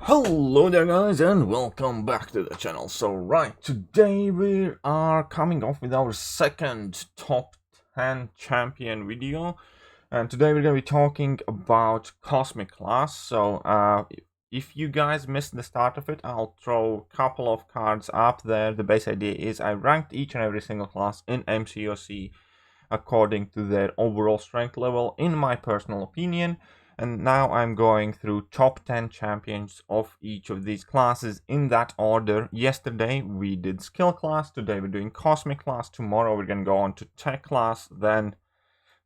Hello there guys and welcome back to the channel. Today we are coming off with our second top 10 champion video, and today we're going to be talking about Cosmic class. If you guys missed the start of it, I'll throw a couple of cards up there. The base idea is I ranked each and every single class in MCOC according to their overall strength level, in my personal opinion. And now I'm going through top 10 champions of each of these classes in that order. Yesterday we did skill class, today we're doing cosmic class, tomorrow we're going to go on to tech class, then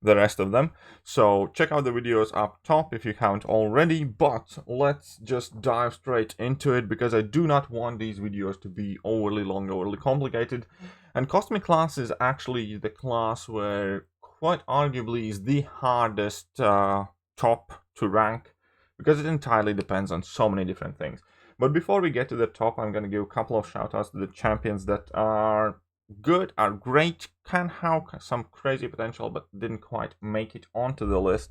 the rest of them. So check out the videos up top if you haven't already, but let's just dive straight into it because I do not want these videos to be overly long, overly complicated. And cosmic class is actually the class where quite arguably is the hardest top to rank, because it entirely depends on so many different things. But before we get to the top, I'm going to give a couple of shout outs to the champions that are good, are great, can have some crazy potential but didn't quite make it onto the list.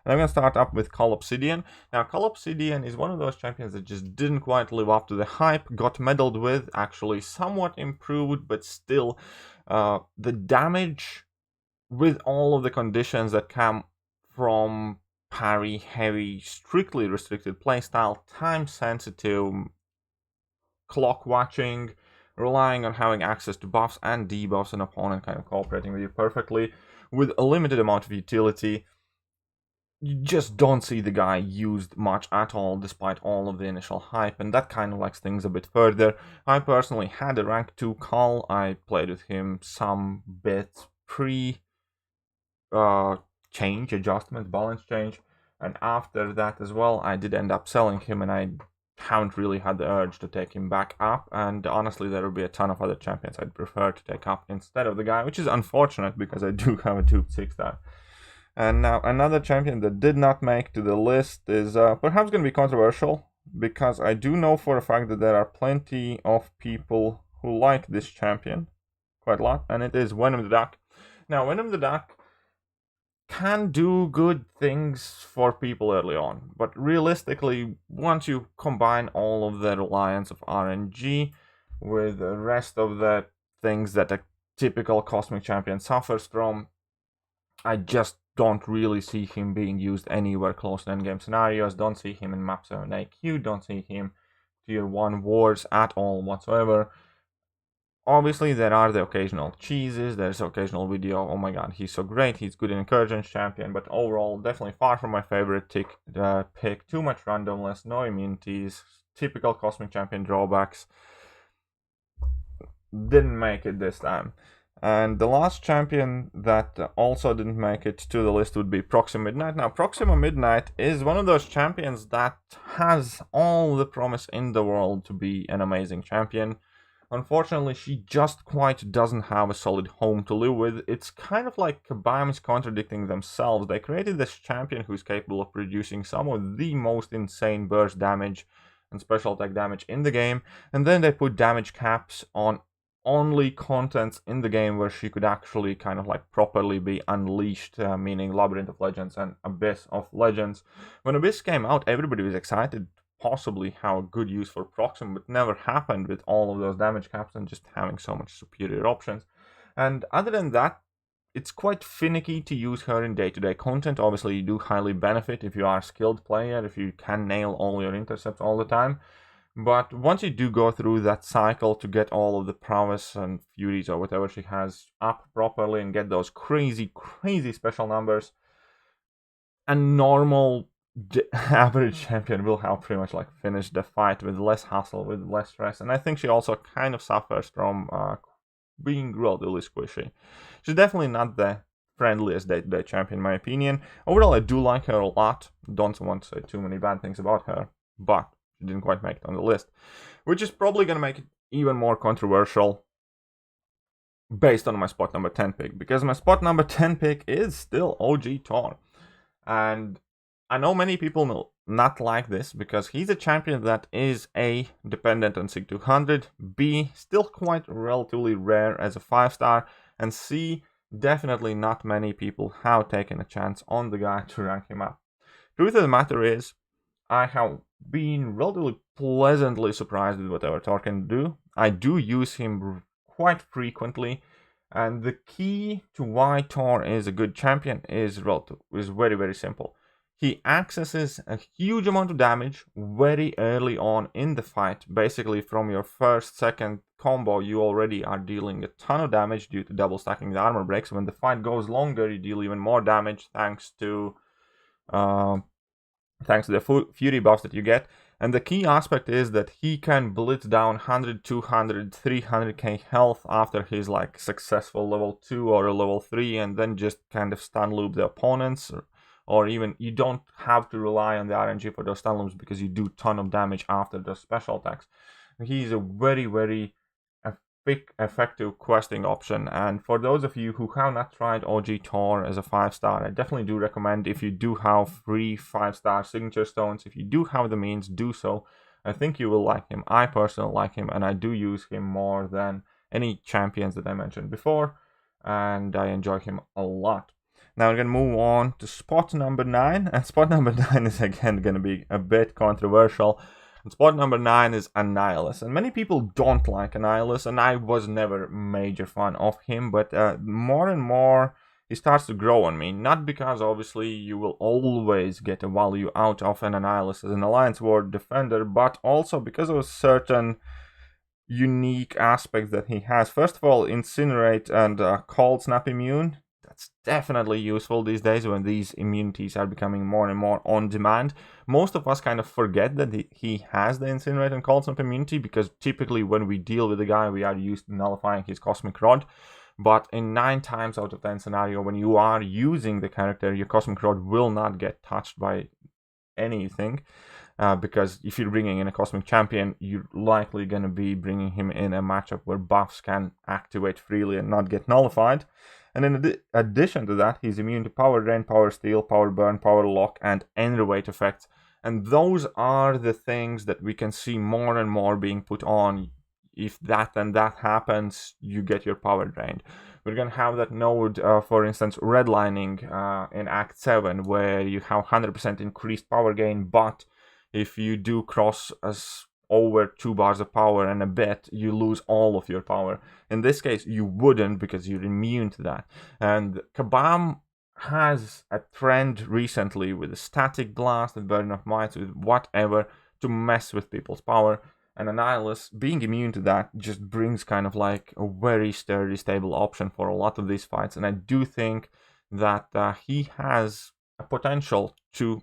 And I'm going to start up with Obsidian. Now Obsidian is one of those champions that just didn't quite live up to the hype, got meddled with, actually somewhat improved, but still the damage with all of the conditions that come from parry heavy, strictly restricted playstyle, time sensitive, clock watching, relying on having access to buffs and debuffs, an opponent kind of cooperating with you perfectly, with a limited amount of utility. You just don't see the guy used much at all, despite all of the initial hype, and that kind of likes things a bit further. I personally had a rank 2 call. I played with him some bit pre change, adjustment, balance change, and after that as well I did end up selling him, and I haven't really had the urge to take him back up, and honestly there will be a ton of other champions I'd prefer to take up instead of the guy, which is unfortunate because I do have a 2-6 star. And now another champion that did not make to the list is perhaps going to be controversial, because I do know for a fact that there are plenty of people who like this champion quite a lot, and it is Venom the Duck. Now Venom the Duck can do good things for people early on, but realistically, once you combine all of the reliance of RNG with the rest of the things that a typical cosmic champion suffers from, I just don't really see him being used anywhere close to endgame scenarios. Don't see him in map 7 AQ, don't see him tier 1 wars at all whatsoever. Obviously, there are the occasional cheeses, there's the occasional video, oh my god, he's so great, he's good in Incursion champion, but overall, definitely far from my favorite pick. Too much randomness, no immunities, typical cosmic champion drawbacks. Didn't make it this time. And the last champion that also didn't make it to the list would be Proxima Midnight. Now, Proxima Midnight is one of those champions that has all the promise in the world to be an amazing champion. Unfortunately, she just quite doesn't have a solid home to live with. It's kind of like Kabams contradicting themselves. They created this champion who's capable of producing some of the most insane burst damage and special attack damage in the game, and then they put damage caps on only contents in the game where she could actually kind of like properly be unleashed, meaning Labyrinth of Legends and Abyss of Legends. When Abyss came out, everybody was excited possibly have a good use for Proxima, but never happened with all of those damage caps and just having so much superior options. And other than that, it's quite finicky to use her in day-to-day content. Obviously, you do highly benefit if you are a skilled player, if you can nail all your intercepts all the time. But once you do go through that cycle to get all of the prowess and furies or whatever she has up properly and get those crazy special numbers, a normal average champion will have pretty much like finished the fight with less hassle, with less stress. And I think she also kind of suffers from being relatively squishy. She's definitely not the friendliest day-to-day champion in my opinion. Overall, I do like her a lot. Don't want to say too many bad things about her, but she didn't quite make it on the list, which is probably going to make it even more controversial based on my spot number 10 pick, because my spot number 10 pick is still OG Thor. And I know many people will not like this because he's a champion that is A, dependent on Sig 200, B, still quite relatively rare as a 5-star, and C, definitely not many people have taken a chance on the guy to rank him up. Truth of the matter is, I have been relatively pleasantly surprised with whatever Thor can do. I do use him quite frequently, and the key to why Thor is a good champion is very, very simple. He accesses a huge amount of damage very early on in the fight. Basically, from your first, second combo, you already are dealing a ton of damage due to double stacking the armor breaks. When the fight goes longer, you deal even more damage thanks to the fury buffs that you get. And the key aspect is that he can blitz down 100, 200, 300k health after his like successful level 2 or a level 3, and then just kind of stun loop the opponents, or even you don't have to rely on the RNG for those stun loops because you do ton of damage after the special attacks. He's a very, very effective questing option, and for those of you who have not tried OG Thor as a 5-star, I definitely do recommend, if you do have free 5-star signature stones, if you do have the means, do so. I think you will like him. I personally like him, and I do use him more than any champions that I mentioned before, and I enjoy him a lot. Now we're going to move on to spot number 9, and spot number 9 is again going to be a bit controversial. And spot number 9 is a nihilus, and many people don't like a nihilus, and I was never a major fan of him, but more and more he starts to grow on me. Not because obviously you will always get a value out of an nihilus as an Alliance Ward defender, but also because of certain unique aspects that he has. First of all, Incinerate and Cold Snap Immune. That's definitely useful these days when these immunities are becoming more and more on demand. Most of us kind of forget that he has the Incinerate and Cold Snap immunity, because typically when we deal with the guy, we are used to nullifying his Cosmic Rod. But in 9 times out of 10 scenario, when you are using the character, your Cosmic Rod will not get touched by anything. Because if you're bringing in a Cosmic Champion, you're likely going to be bringing him in a matchup where buffs can activate freely and not get nullified. And in addition to that, he's immune to Power Drain, Power Steal, Power Burn, Power Lock, and Enervate effects. And those are the things that we can see more and more being put on. If that and that happens, you get your power drained. We're going to have that node, for instance, redlining in Act 7, where you have 100% increased power gain, but if you do cross over 2 bars of power and a bit, you lose all of your power. In this case, you wouldn't, because you're immune to that. And Kabam has a trend recently with the Static Blast and Burden of Might, with whatever, to mess with people's power. And Annihilus, being immune to that, just brings kind of like a very sturdy, stable option for a lot of these fights. And I do think that he has a potential to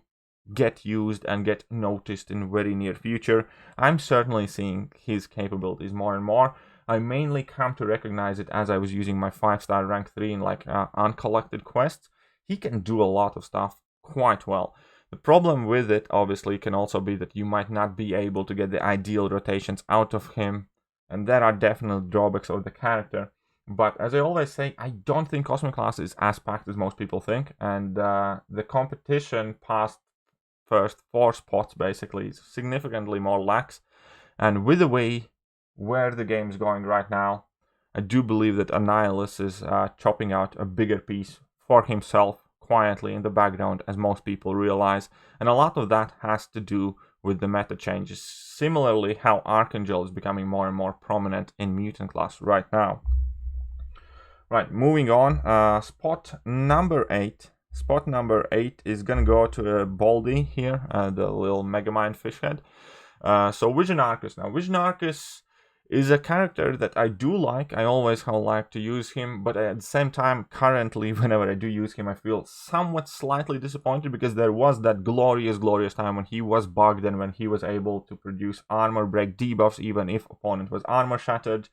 get used and get noticed in very near future. I'm certainly seeing his capabilities more and more. I mainly come to recognize it as I was using my 5-star rank 3 in like uncollected quests. He can do a lot of stuff quite well. The problem with it obviously can also be that you might not be able to get the ideal rotations out of him, and there are definite drawbacks of the character. But as I always say, I don't think Cosmic Class is as packed as most people think, and the competition past first 4 spots basically is significantly more lax. And with the way where the game's going right now, I do believe that Annihilus is chopping out a bigger piece for himself quietly in the background, as most people realize. And a lot of that has to do with the meta changes. Similarly, how Archangel is becoming more and more prominent in Mutant class right now. Right, moving on. Spot number 8. Spot number 8 is gonna go to Baldy here, the little Megamind fish head. So Vision Arcus. Now, Vision Arcus is a character that I do like. I always have liked to use him, but at the same time, currently, whenever I do use him, I feel somewhat slightly disappointed, because there was that glorious time when he was bugged and when he was able to produce armor break debuffs even if opponent was armor shattered.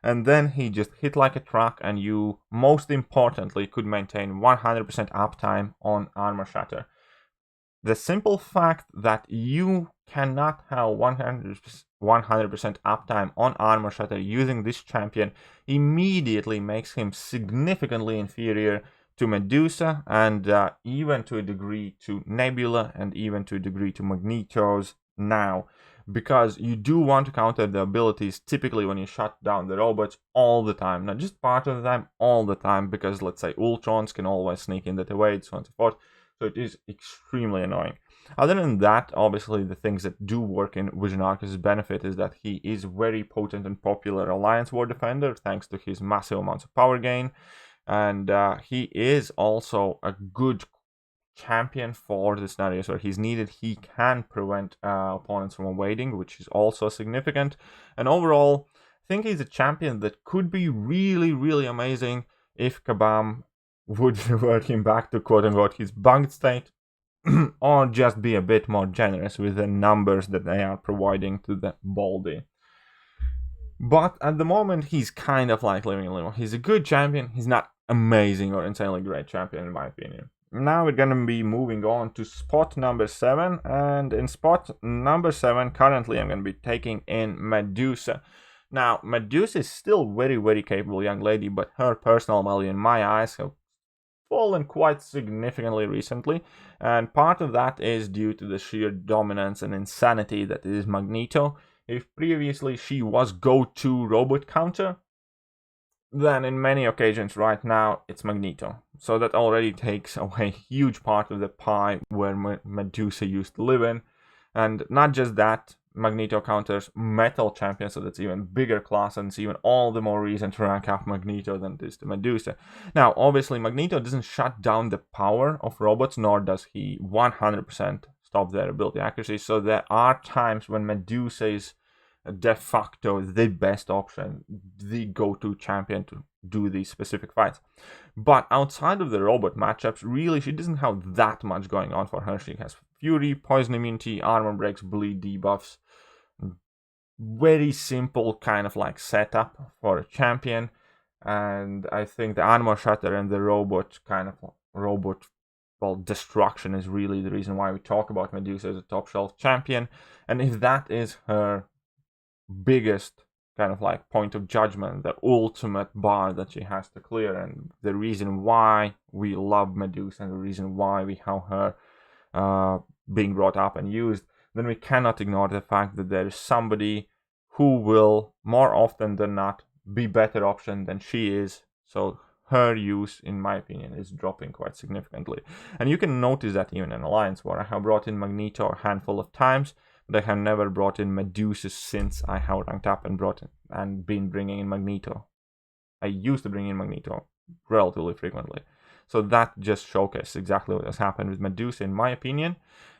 And then he just hit like a truck, and you, most importantly, could maintain 100% uptime on armor shatter. The simple fact that you cannot have 100% uptime on armor shatter using this champion immediately makes him significantly inferior to Medusa, and even to a degree to Nebula, and even to a degree to Magnetos now. Because you do want to counter the abilities typically when you shut down the robots all the time. Not just part of the time, all the time, because let's say Ultrons can always sneak in that evade, so on and so forth. So it is extremely annoying. Other than that, obviously the things that do work in Vision Arcus' benefit is that he is very potent and popular Alliance War Defender thanks to his massive amounts of power gain, and he is also a good champion for the scenarios where he's needed. He can prevent opponents from evading, which is also significant. And overall, I think he's a champion that could be really, really amazing if Kabam would revert him back to quote-unquote his bugged state, or just be a bit more generous with the numbers that they are providing to the Baldy. But at the moment, he's kind of like living in limbo. He's a good champion. He's not amazing or insanely great champion, in my opinion. Now we're gonna be moving on to spot number 7, and in spot number 7, currently I'm gonna be taking in Medusa. Now, Medusa is still very, very capable young lady, but her personal value in my eyes have fallen quite significantly recently, and part of that is due to the sheer dominance and insanity that is Magneto. If previously she was go-to robot counter, then in many occasions right now it's Magneto. So that already takes away a huge part of the pie where Medusa used to live in. And not just that, Magneto counters Metal Champion, so that's even bigger class, and it's even all the more reason to rank up Magneto than it is to Medusa. Now, obviously, Magneto doesn't shut down the power of robots, nor does he 100% stop their ability accuracy, so there are times when Medusa is de facto the best option, the go-to champion to do these specific fights. But outside of the robot matchups, really she doesn't have that much going on for her. She has Fury, Poison Immunity, Armor Breaks, Bleed debuffs. Very simple kind of like setup for a champion. And I think the Armor Shatter and the robot destruction is really the reason why we talk about Medusa as a top shelf champion. And if that is her biggest kind of like point of judgment, the ultimate bar that she has to clear, and the reason why we love Medusa and the reason why we have her being brought up and used, then we cannot ignore the fact that there is somebody who will more often than not be better option than she is. So her use, in my opinion, is dropping quite significantly. And you can notice that even in Alliance War. I have brought in Magneto a handful of times, but I have never brought in Medusa since I have ranked up and been bringing in Magneto. I used to bring in Magneto relatively frequently. So that just showcases exactly what has happened with Medusa, in my opinion.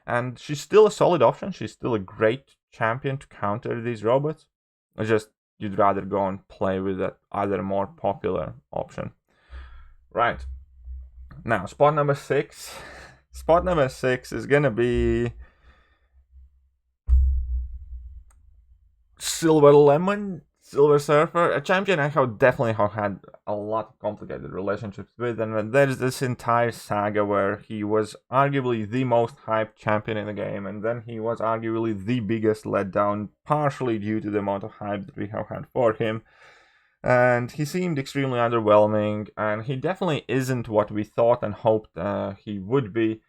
And she's still a solid option. She's still a great champion to counter these robots. It's just you'd rather go and play with that other more popular option. Right. Now, spot number 6. Spot number 6 is gonna be Silver Surfer, a champion I have definitely had a lot of complicated relationships with, and there's this entire saga where he was arguably the most hyped champion in the game, and then he was arguably the biggest letdown, partially due to the amount of hype that we have had for him. And he seemed extremely underwhelming, and he definitely isn't what we thought and hoped he would be.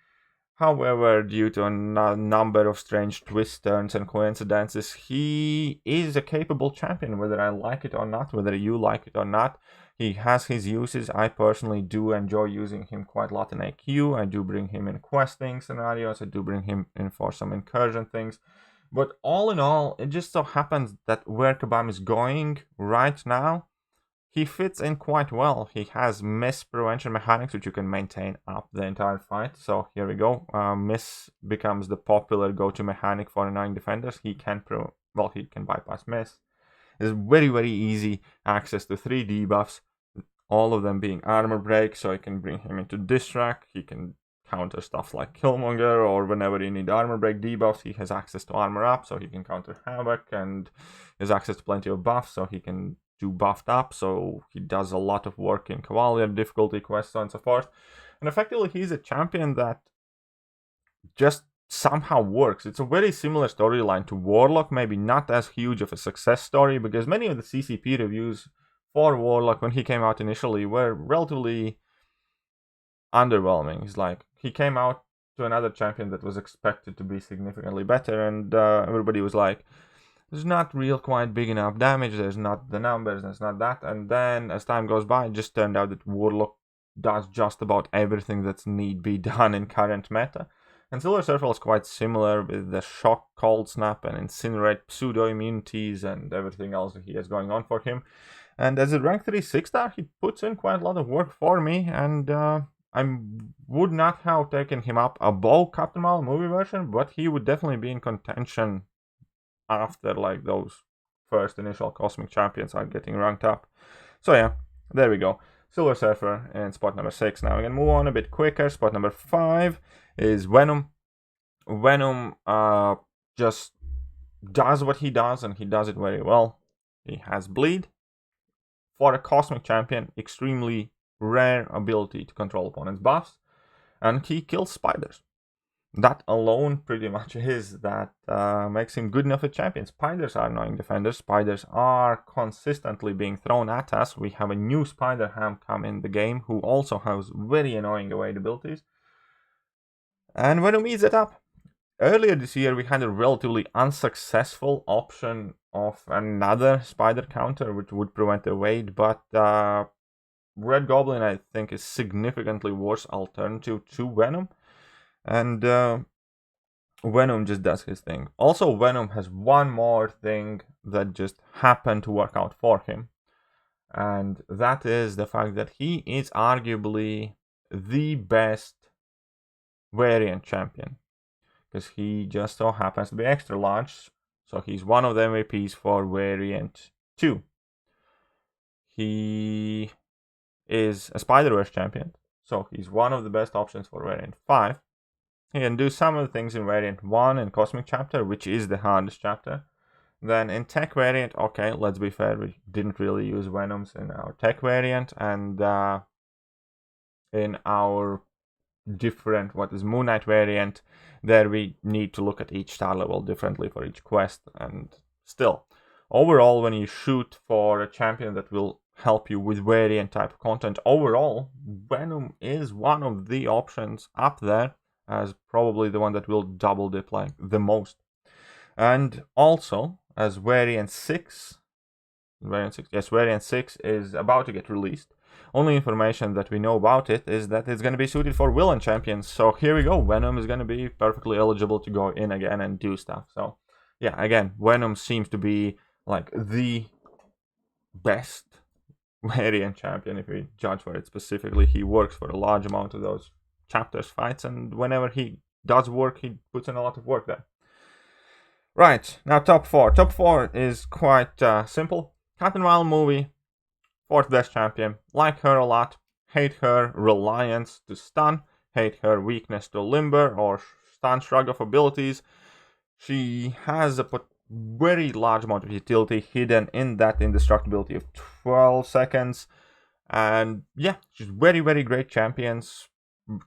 However, due to a number of strange twists, turns, and coincidences, he is a capable champion, whether I like it or not, whether you like it or not. He has his uses. I personally do enjoy using him quite a lot in AQ. I do bring him in questing scenarios. I do bring him in for some incursion things. But all in all, it just so happens that where Kabam is going right now, he fits in quite well. He has miss prevention mechanics, which you can maintain up the entire fight. So here we go. Miss becomes the popular go-to mechanic for annoying defenders. He can bypass miss. There's very, very easy access to 3 debuffs, all of them being armor break, so I can bring him into distract. He can counter stuff like Killmonger, or whenever you need armor break debuffs, he has access to armor up, so he can counter Havoc, and has access to plenty of buffs, so he can do buffed up, so he does a lot of work in Cavalier difficulty quests, so on and so forth. And effectively, he's a champion that just somehow works. It's a very similar storyline to Warlock, maybe not as huge of a success story, because many of the CCP reviews for Warlock when he came out initially were relatively underwhelming. It's like he came out to another champion that was expected to be significantly better, and everybody was like, there's not real quite big enough damage, there's not the numbers, there's not that. And then as time goes by, it just turned out that Warlock does just about everything that's need be done in current meta. And Silver Surfer is quite similar with the shock, cold snap, and incinerate pseudo immunities and everything else that he has going on for him. And as a rank 3 6-star, he puts in quite a lot of work for me, and I would not have taken him up above Captain Marvel movie version, but he would definitely be in contention after like those first initial Cosmic Champions are getting ranked up. So yeah, there we go. Silver Surfer in spot number 6. Now we're gonna move on a bit quicker. Spot number 5 is Venom. Venom just does what he does, and he does it very well. He has bleed. For a Cosmic Champion, extremely rare ability to control opponents' buffs, and he kills spiders. That alone pretty much is that makes him good enough a champion. Spiders are annoying defenders. Spiders are consistently being thrown at us. We have a new Spider Ham come in the game who also has very annoying evade abilities. And Venom eats it up. Earlier this year we had a relatively unsuccessful option of another spider counter which would prevent evade, but Red Goblin I think is significantly worse alternative to Venom. And Venom just does his thing. Also, Venom has one more thing that just happened to work out for him. And that is the fact that he is arguably the best variant champion. Because he just so happens to be extra large. So he's one of the MVPs for variant 2. He is a Spider-Verse champion. So he's one of the best options for variant 5. He can do some of the things in variant 1 in Cosmic Chapter, which is the hardest chapter. Then in Tech variant, okay, let's be fair, we didn't really use Venoms in our Tech variant, and in our different, Moon Knight variant, there we need to look at each star level differently for each quest, and still, overall, when you shoot for a champion that will help you with variant type content, overall, Venom is one of the options up there, as probably the one that will double dip like the most. And also, as variant 6 is about to get released. Only information that we know about it is that it's going to be suited for villain champions. So here we go, Venom is going to be perfectly eligible to go in again and do stuff. So yeah, again, Venom seems to be like the best variant champion if we judge for it specifically. He works for a large amount of those chapters fights, and whenever he does work, he puts in a lot of work there. Right, now top 4. Top 4 is quite simple. Captain Marvel movie, 4th best champion. Like her a lot. Hate her reliance to stun. Hate her weakness to limber or stun shrug of abilities. She has a very large amount of utility hidden in that indestructibility of 12 seconds. And yeah, she's very, very great champion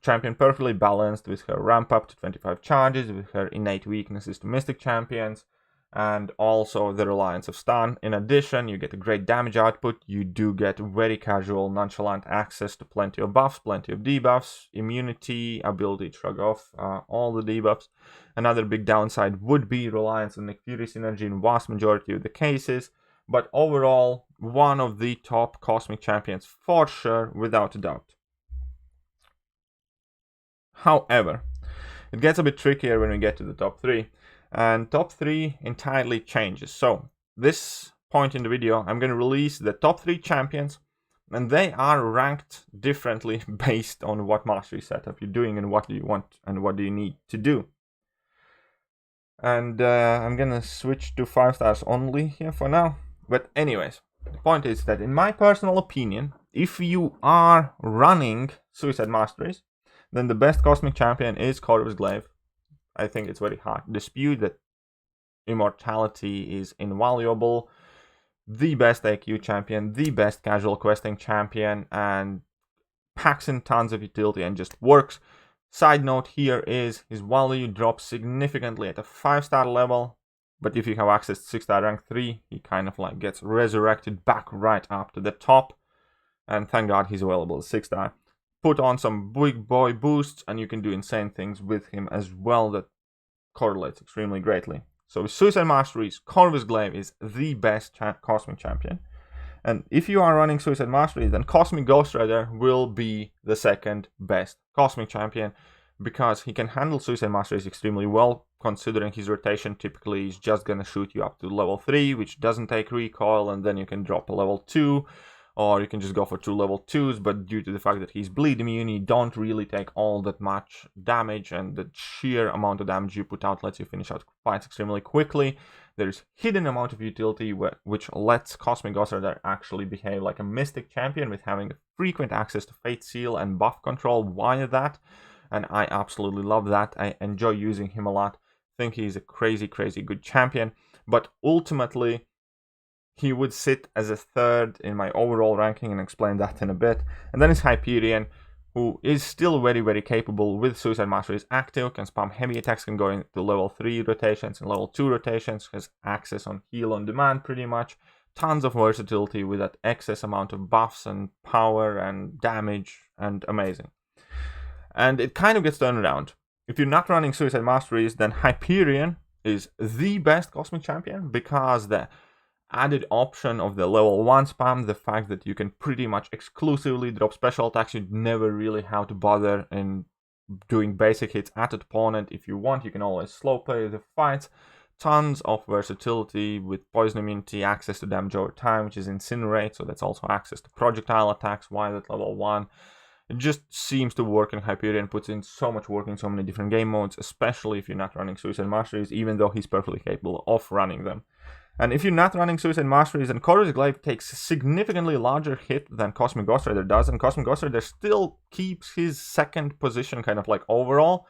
perfectly balanced with her ramp up to 25 charges, with her innate weaknesses to Mystic champions, and also the reliance of stun. In addition, you get a great damage output. You do get very casual, nonchalant access to plenty of buffs, plenty of debuffs, immunity, ability to shrug off all the debuffs. Another big downside would be reliance on Nick Fury synergy in vast majority of the cases, but overall, one of the top Cosmic Champions for sure, without a doubt. However, it gets a bit trickier when we get to the top 3, and top 3 entirely changes. So, this point in the video, I'm going to release the top 3 champions, and they are ranked differently based on what mastery setup you're doing and what do you want and what do you need to do. And I'm going to switch to 5 stars only here for now. But anyways, the point is that in my personal opinion, if you are running Suicide Masteries, then the best Cosmic Champion is Corvus Glaive. I think it's very hard to dispute that immortality is invaluable. The best AQ champion, the best casual questing champion, and packs in tons of utility and just works. Side note here is his value drops significantly at a 5-star level, but if you have access to 6-star rank 3, he kind of like gets resurrected back right up to the top. And thank God he's available as 6-star. Put on some big boy boosts and you can do insane things with him as well that correlates extremely greatly. So with Suicide Masteries, Corvus Glaive is the best Cosmic Champion. And if you are running Suicide Mastery, then Cosmic Ghost Rider will be the second best Cosmic Champion. because he can handle Suicide Masteries extremely well, considering his rotation typically is just gonna shoot you up to level 3, which doesn't take recoil, and then you can drop a level 2, or you can just go for 2 level 2s, but due to the fact that he's bleed immune, you don't really take all that much damage, and the sheer amount of damage you put out lets you finish out fights extremely quickly. There's hidden amount of utility which lets Cosmic Ghost Rider actually behave like a Mystic champion, with having frequent access to Fate Seal and buff control via that, and I absolutely love that. I enjoy using him a lot. I think he's a crazy good champion, but ultimately he would sit as a third in my overall ranking, and explain that in a bit. And then it's Hyperion, who is still very capable with Suicide Masteries active, can spam heavy attacks, can go into level 3 rotations and level 2 rotations, has access on heal on demand pretty much, tons of versatility with that excess amount of buffs and power and damage, and amazing. And it kind of gets turned around. If you're not running Suicide Masteries, then Hyperion is the best Cosmic Champion, because the added option of the level 1 spam, the fact that you can pretty much exclusively drop special attacks, you never really have to bother in doing basic hits at opponent. If you want, you can always slow play the fights. Tons of versatility with poison immunity, access to damage over time, which is Incinerate, so that's also access to projectile attacks while at level 1. It just seems to work, and Hyperion puts in so much work in so many different game modes, especially if you're not running Suicide Masteries, even though he's perfectly capable of running them. And if you're not running Suicide Masteries, then Corvus Glaive takes a significantly larger hit than Cosmic Ghost Rider does, and Cosmic Ghost Rider still keeps his second position kind of like overall,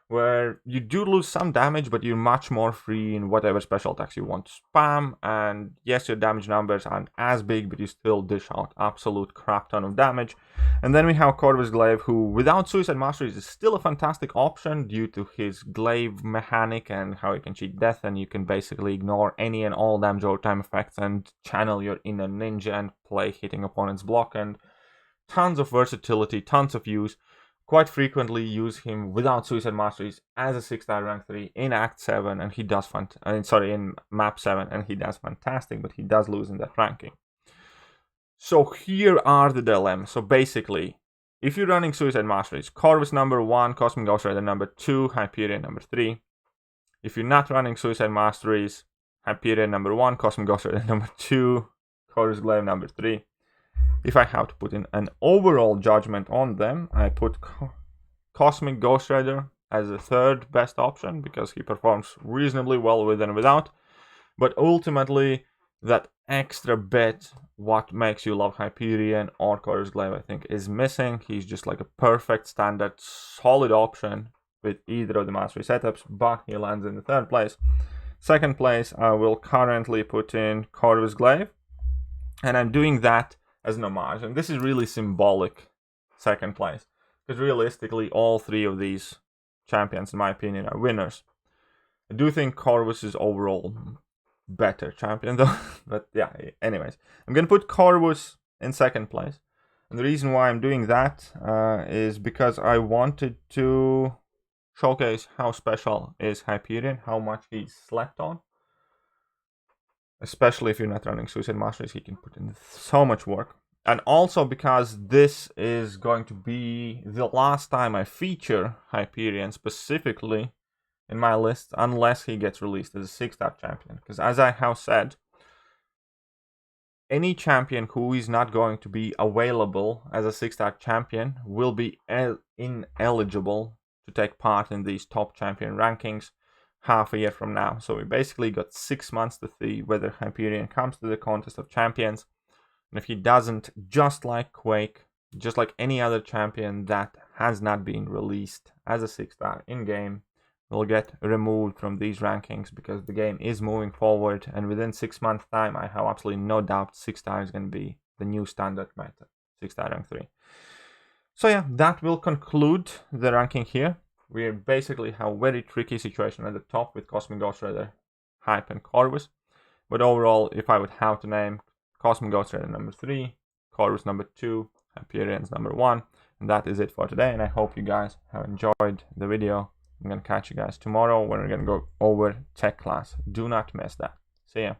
where you do lose some damage, but you're much more free in whatever special attacks you want to spam. And yes, your damage numbers aren't as big, but you still dish out absolute crap ton of damage. And then we have Corvus Glaive, who without Suicide Masteries is still a fantastic option due to his glaive mechanic and how he can cheat death, and you can basically ignore any and all damage over time effects and channel your inner ninja and play hitting opponent's block, and tons of versatility, tons of use. Quite frequently use him without Suicide Masteries as a 6-star rank 3 in Act 7, and he does in Map 7, and he does fantastic, but he does lose in that ranking. So here are the dilemmas. So basically, if you're running Suicide Masteries, Corvus number 1, Cosmic Ghost Rider number 2, Hyperion number 3. If you're not running Suicide Masteries, Hyperion number 1, Cosmic Ghost Rider number 2, Corvus Glaive number 3. If I have to put in an overall judgment on them, I put Cosmic Ghost Rider as the third best option, because he performs reasonably well with and without. But ultimately, that extra bit, what makes you love Hyperion or Corvus Glaive, I think is missing. He's just like a perfect standard solid option with either of the Mastery setups, but he lands in the third place. Second place, I will currently put in Corvus Glaive, and I'm doing that as an homage, and this is really symbolic second place, because realistically all three of these champions, in my opinion, are winners. I do think Corvus is overall better champion though, but yeah, anyways, I'm gonna put Corvus in second place, and the reason why I'm doing that is because I wanted to showcase how special is Hyperion, how much he's slept on. Especially if you're not running Suicide Masteries, he can put in so much work. And also because this is going to be the last time I feature Hyperion specifically in my list, unless he gets released as a 6-star champion. Because as I have said, any champion who is not going to be available as a 6-star champion will be ineligible to take part in these top champion rankings half a year from now. So we basically got 6 months to see whether Hyperion comes to the contest of champions, and if he doesn't, just like Quake, just like any other champion that has not been released as a 6-star in-game, will get removed from these rankings, because the game is moving forward, and within 6 months time I have absolutely no doubt 6-star is going to be the new standard meta, 6-star rank 3. So yeah, that will conclude the ranking here. We basically have a very tricky situation at the top with Cosmic Ghost Rider, Hype, and Corvus. But overall, if I would have to name, Cosmic Ghost Rider number 3, Corvus number 2, Hyperion's number 1. And that is it for today, and I hope you guys have enjoyed the video. I'm going to catch you guys tomorrow when we're going to go over Tech class. Do not miss that. See ya.